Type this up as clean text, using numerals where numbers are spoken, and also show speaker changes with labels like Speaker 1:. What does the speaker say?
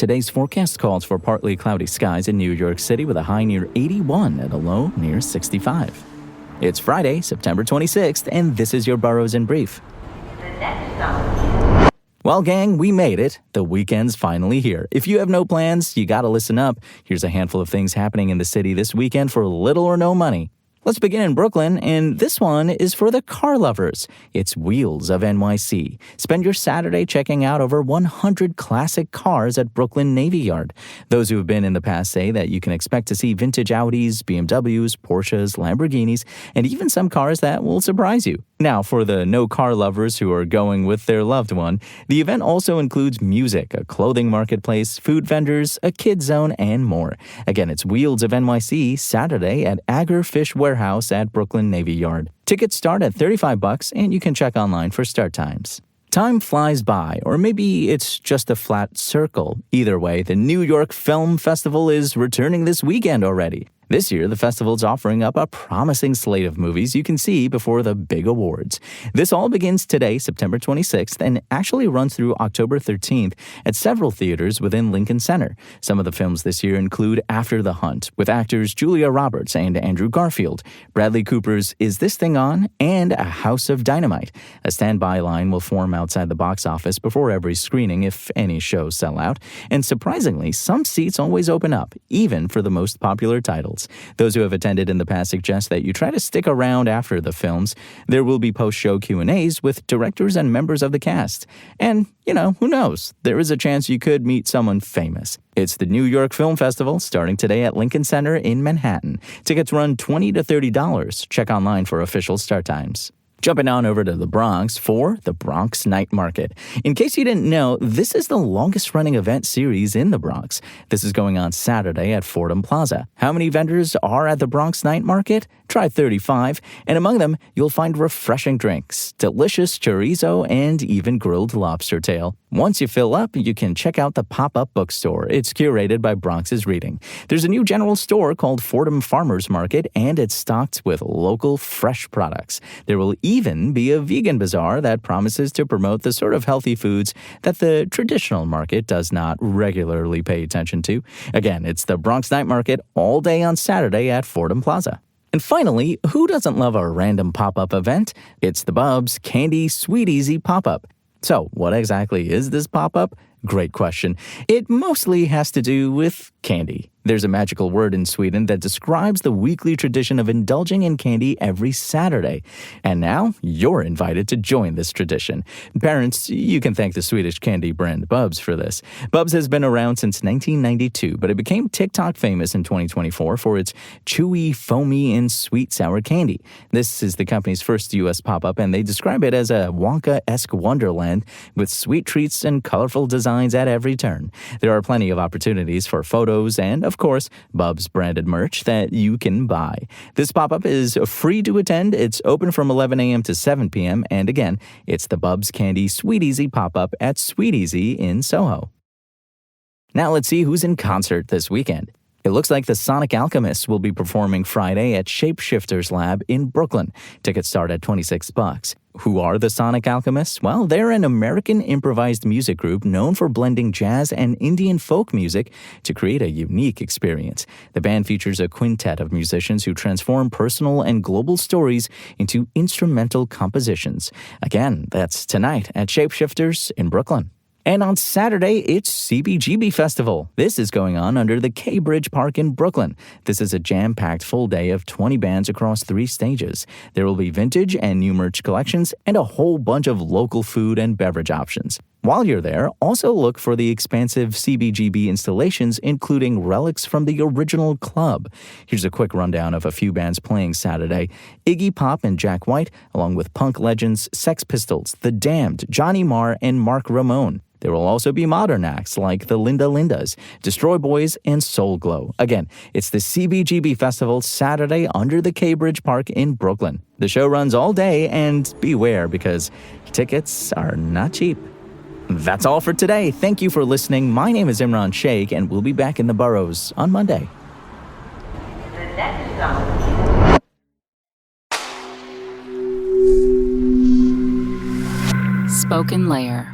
Speaker 1: Today's forecast calls for partly cloudy skies in New York City with a high near 81 and a low near 65. It's Friday, September 26th, and this is your Boroughs in Brief. Well, gang, we made it. The weekend's finally here. If you have no plans, you gotta listen up. Here's a handful of things happening in the city this weekend for little or no money. Let's begin in Brooklyn, and this one is for the car lovers. It's Wheels of NYC. Spend your Saturday checking out over 100 classic cars at Brooklyn Navy Yard. Those who have been in the past say that you can expect to see vintage Audis, BMWs, Porsches, Lamborghinis, and even some cars that will surprise you. Now, for the no-car lovers who are going with their loved one, the event also includes music, a clothing marketplace, food vendors, a kids zone, and more. Again, it's Wheels of NYC, Saturday at Agar Fish Warehouse at Brooklyn Navy Yard. Tickets start at $35, and you can check online for start times. Time flies by, or maybe it's just a flat circle. Either way, the New York Film Festival is returning this weekend already. This year, the festival's offering up a promising slate of movies you can see before the big awards. This all begins today, September 26th, and actually runs through October 13th at several theaters within Lincoln Center. Some of the films this year include After the Hunt, with actors Julia Roberts and Andrew Garfield, Bradley Cooper's Is This Thing On?, and A House of Dynamite. A standby line will form outside the box office before every screening if any shows sell out, and surprisingly, some seats always open up, even for the most popular titles. Those who have attended in the past suggest that you try to stick around after the films. There will be post-show Q&As with directors and members of the cast. And, who knows? There is a chance you could meet someone famous. It's the New York Film Festival starting today at Lincoln Center in Manhattan. Tickets run $20 to $30. Check online for official start times. Jumping on over to the Bronx for the Bronx Night Market. In case you didn't know, this is the longest-running event series in the Bronx. This is going on Saturday at Fordham Plaza. How many vendors are at the Bronx Night Market? Try 35, and among them, you'll find refreshing drinks, delicious chorizo, and even grilled lobster tail. Once you fill up, you can check out the pop-up bookstore. It's curated by Bronx's Reading. There's a new general store called Fordham Farmers Market, and it's stocked with local, fresh products. There will even be a vegan bazaar that promises to promote the sort of healthy foods that the traditional market does not regularly pay attention to. Again, it's the Bronx Night Market all day on Saturday at Fordham Plaza. And finally, who doesn't love a random pop-up event? It's the Bubs Candy Sweet Easy Pop-Up. So, what exactly is this pop-up? Great question. It mostly has to do with candy. There's a magical word in Sweden that describes the weekly tradition of indulging in candy every Saturday. And now, you're invited to join this tradition. Parents, you can thank the Swedish candy brand Bubs for this. Bubs has been around since 1992, but it became TikTok famous in 2024 for its chewy, foamy, and sweet sour candy. This is the company's first U.S. pop-up, and they describe it as a Wonka-esque wonderland with sweet treats and colorful designs at every turn. There are plenty of opportunities for photos and, of course, Bubs branded merch that you can buy. This pop-up is free to attend. It's open from 11 a.m. to 7 p.m. And again, it's the Bubs Candy Sweet Easy pop-up at Sweet Easy in Soho. Now let's see who's in concert this weekend. It looks like the Sonic Alchemists will be performing Friday at Shapeshifters Lab in Brooklyn. Tickets start at $26. Who are the Sonic Alchemists? Well, they're an American improvised music group known for blending jazz and Indian folk music to create a unique experience. The band features a quintet of musicians who transform personal and global stories into instrumental compositions. Again, that's tonight at Shapeshifters in Brooklyn. And on Saturday, it's CBGB Festival. This is going on under the K Bridge Park in Brooklyn. This is a jam-packed full day of 20 bands across 3 stages. There will be vintage and new merch collections and a whole bunch of local food and beverage options. While you're there, also look for the expansive CBGB installations, including relics from the original club. Here's a quick rundown of a few bands playing Saturday. Iggy Pop and Jack White, along with punk legends Sex Pistols, The Damned, Johnny Marr, and Mark Ramone. There will also be modern acts like the Linda Lindas, Destroy Boys, and Soul Glow. Again, it's the CBGB Festival Saturday under the K Bridge Park in Brooklyn. The show runs all day, and beware because tickets are not cheap. That's all for today. Thank you for listening. My name is Imran Sheikh, and we'll be back in the Boroughs on Monday.
Speaker 2: Spoken Layer.